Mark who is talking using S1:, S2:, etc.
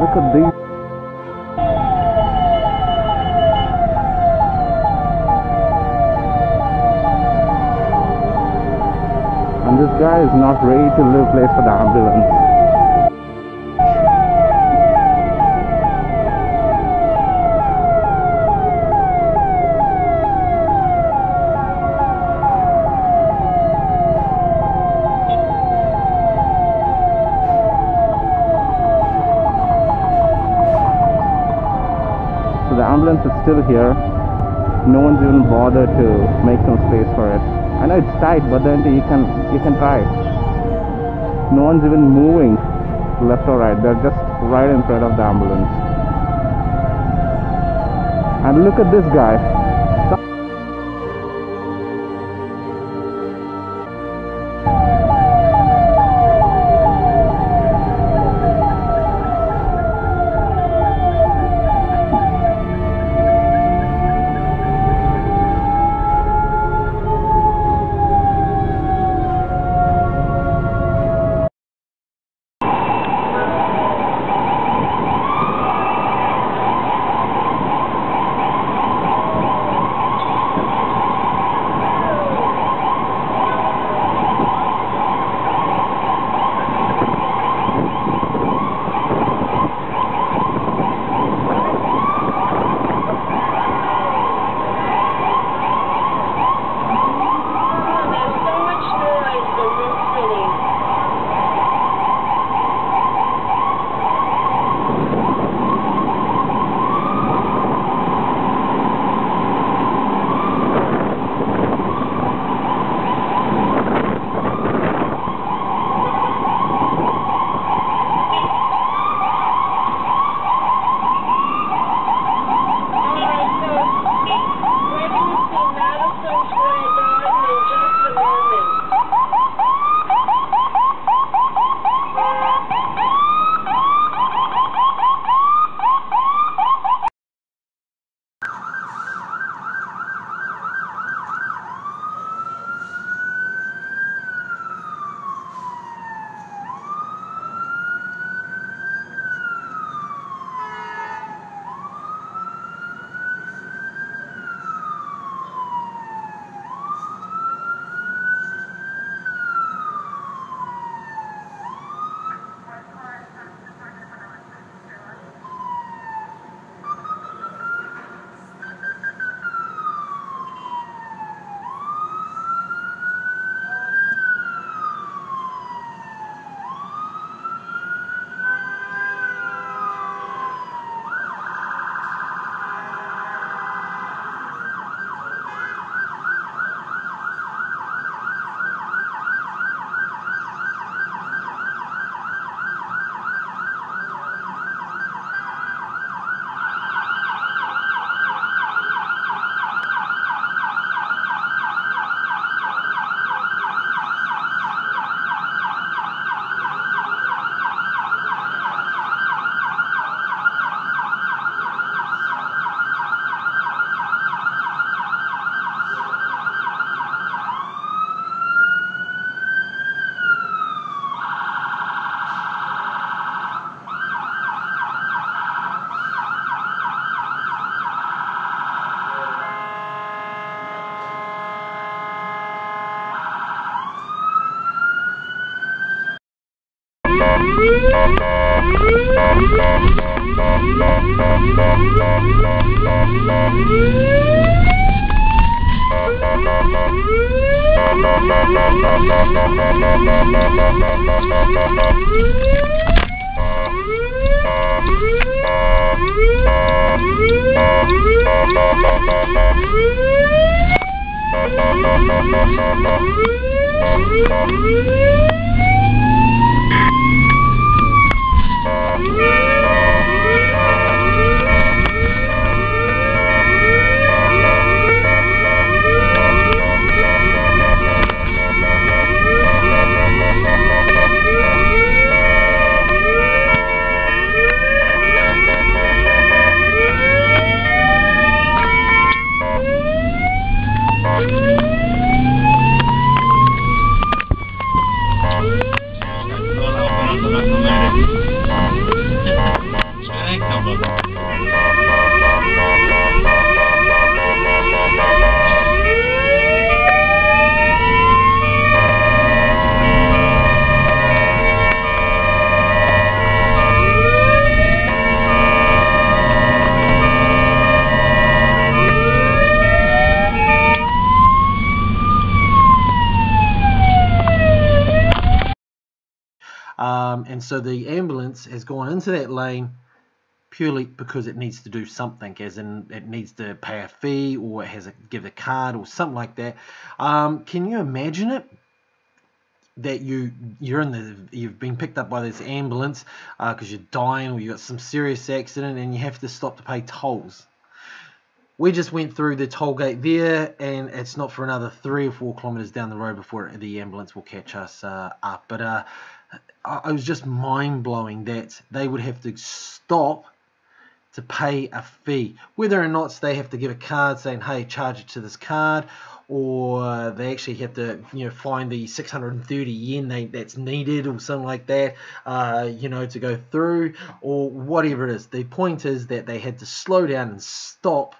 S1: Look at these. And this guy is not ready to leave place for the ambulance. So the ambulance is still here. No one's even bothered to make some space for it. I know it's tight, but then you can try. No one's even moving left or right. They're just right in front of the ambulance. And look at this guy.
S2: And so the ambulance has gone into that lane purely because it needs to do something, as in it needs to pay a fee, or it has to give a card or something like that. Can you imagine it? That you've been picked up by this ambulance because you're dying, or you got some serious accident, and you have to stop to pay tolls. We just went through the toll gate there, and it's not for another 3 or 4 kilometers down the road before the ambulance will catch us up. But it was just mind-blowing that they would have to stop to pay a fee, whether or not they have to give a card saying, hey, charge it to this card, or they actually have to, find the 630 yen that's needed, or something like that, to go through, or whatever it is. The point is that they had to slow down and stop